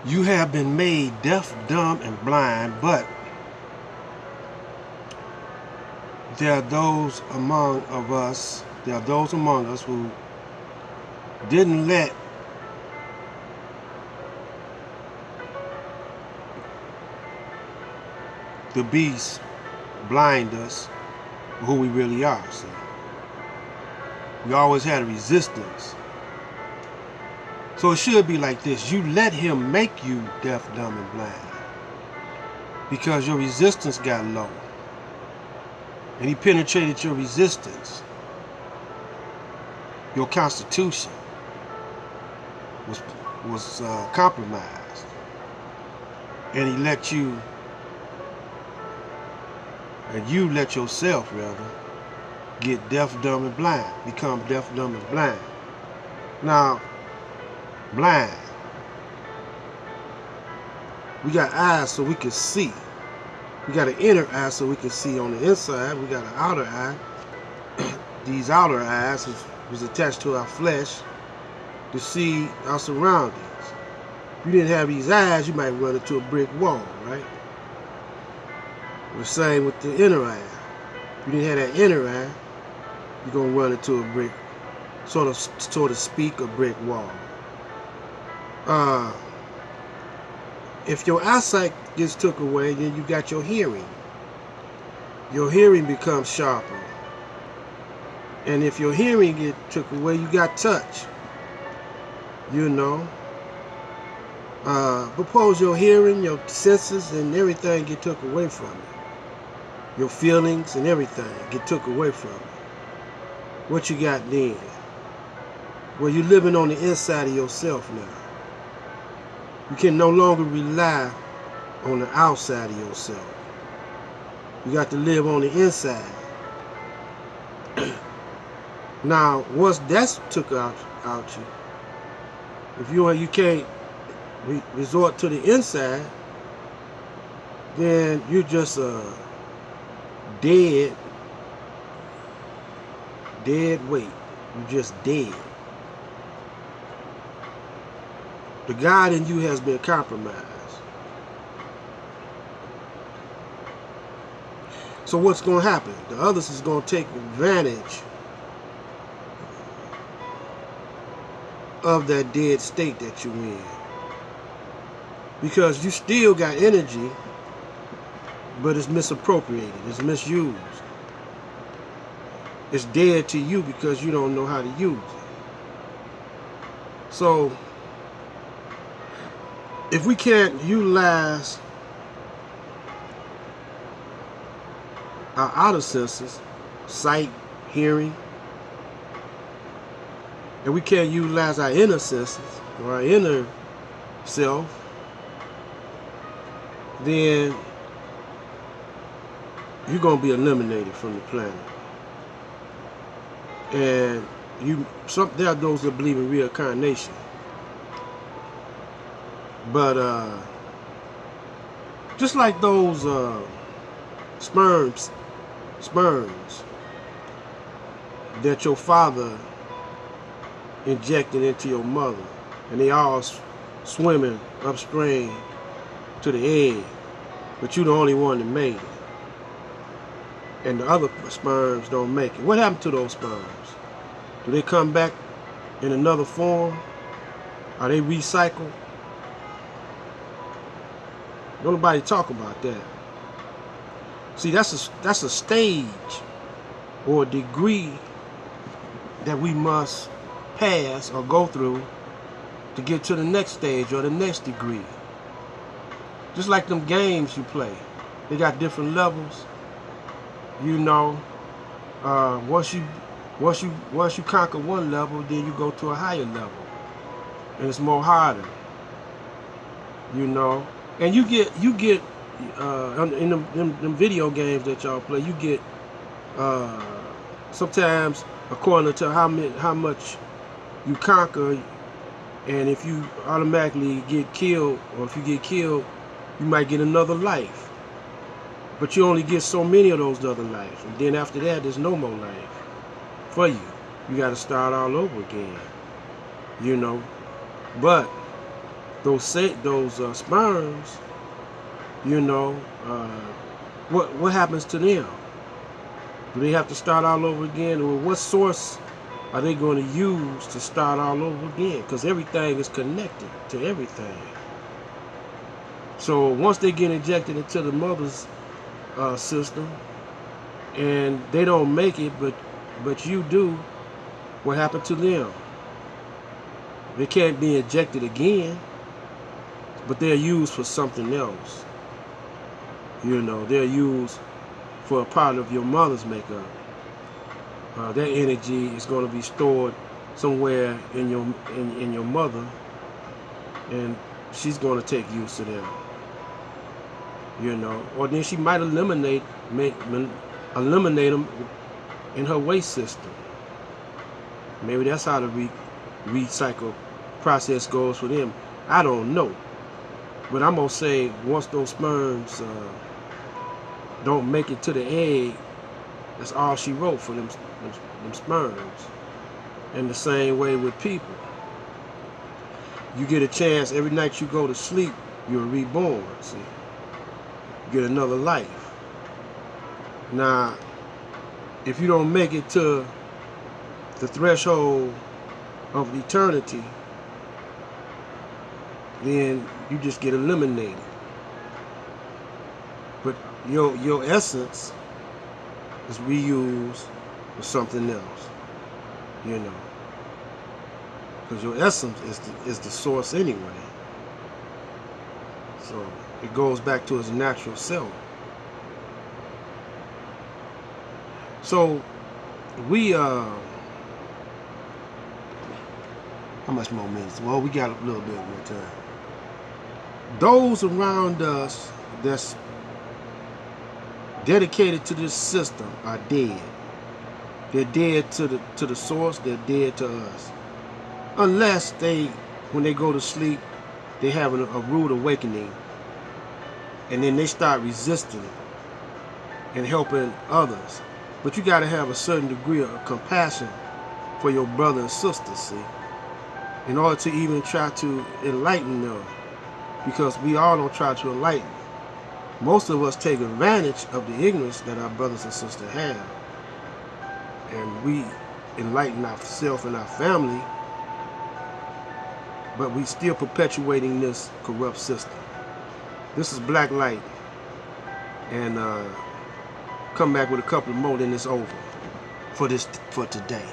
You have been made deaf, dumb, and blind, but there are those among us who didn't let the beast blind us who we really are. See, we always had a resistance. So it should be like this. You let him make you deaf, dumb, and blind because your resistance got low. And he penetrated your resistance. Your constitution was compromised. And he let you, and you let yourself, rather, get deaf, dumb, and blind. Become deaf, dumb, and blind. Now, blind. We got eyes so we can see. We got an inner eye so we can see on the inside. We got an outer eye. These outer eyes was attached to our flesh to see our surroundings. If you didn't have these eyes, you might run into a brick wall, right? The same with the inner eye. If you didn't have that inner eye, you're gonna run into a brick, so to speak, a brick wall. If your eyesight gets took away, then you got your hearing. Your hearing becomes sharper. And if your hearing get took away, you got touch. You know. Suppose your hearing, your senses, and everything get took away from you. Your feelings and everything get took away from you. What you got then? Well, you're living on the inside of yourself now. You can no longer rely on the outside of yourself. You got to live on the inside. Now, once that's took out you, if you can't resort to the inside, then you're just a dead weight. You're just dead. The God in you has been compromised. So what's going to happen? The others is going to take advantage of that dead state that you're in. Because you still got energy, but it's misappropriated. It's misused. It's dead to you because you don't know how to use it. So, if we can't utilize our outer senses, sight, hearing, and we can't utilize our inner senses or our inner self, then you're going to be eliminated from the planet. And there are those that believe in reincarnation. But just like those sperms that your father injected into your mother, and they all swimming upstream to the egg, but you the only one that made it, and the other sperms don't make it. What happened to those sperms? Do they come back in another form? Are they recycled? Don't nobody talk about that. See, that's a stage or a degree that we must pass or go through to get to the next stage or the next degree. Just like them games you play, they got different levels. You know, once you conquer one level, then you go to a higher level, and it's more harder. You know. And you get in them video games that y'all play, you get sometimes according to how much you conquer, and if you automatically get killed, or if you get killed, you might get another life. But you only get so many of those other lives, and then after that, there's no more life for you. You got to start all over again. You know, but those sperms, you know, what happens to them? Do they have to start all over again? Or what source are they going to use to start all over again? Because everything is connected to everything. So once they get injected into the mother's system and they don't make it, but you do, what happened to them? They can't be injected again, but they're used for something else. You know, they're used for a part of your mother's makeup. That energy is going to be stored somewhere in your mother, and she's going to take use of that. You know, or then she might eliminate them in her waste system. Maybe that's how the recycle process goes for them. I don't know, but I'm gonna say once those sperms don't make it to the egg, that's all she wrote for them sperms. And the same way with people. You get a chance every night you go to sleep, you're reborn. See, you get another life. Now, if you don't make it to the threshold of eternity, then you just get eliminated. But your essence is reused for something else, you know, because your essence is the source anyway. So it goes back to its natural self. So we how much more minutes? Well, we got a little bit more time. Those around us that's dedicated to this system are dead. They're dead to the source. They're dead to us, unless when they go to sleep, they have a rude awakening, and then they start resisting and helping others. But you got to have a certain degree of compassion for your brother and sister, see, in order to even try to enlighten them, because we all don't try to enlighten. Most of us take advantage of the ignorance that our brothers and sisters have, and we enlighten ourselves and our family, but we still perpetuating this corrupt system. This is Black Light, and come back with a couple more, then it's over for today.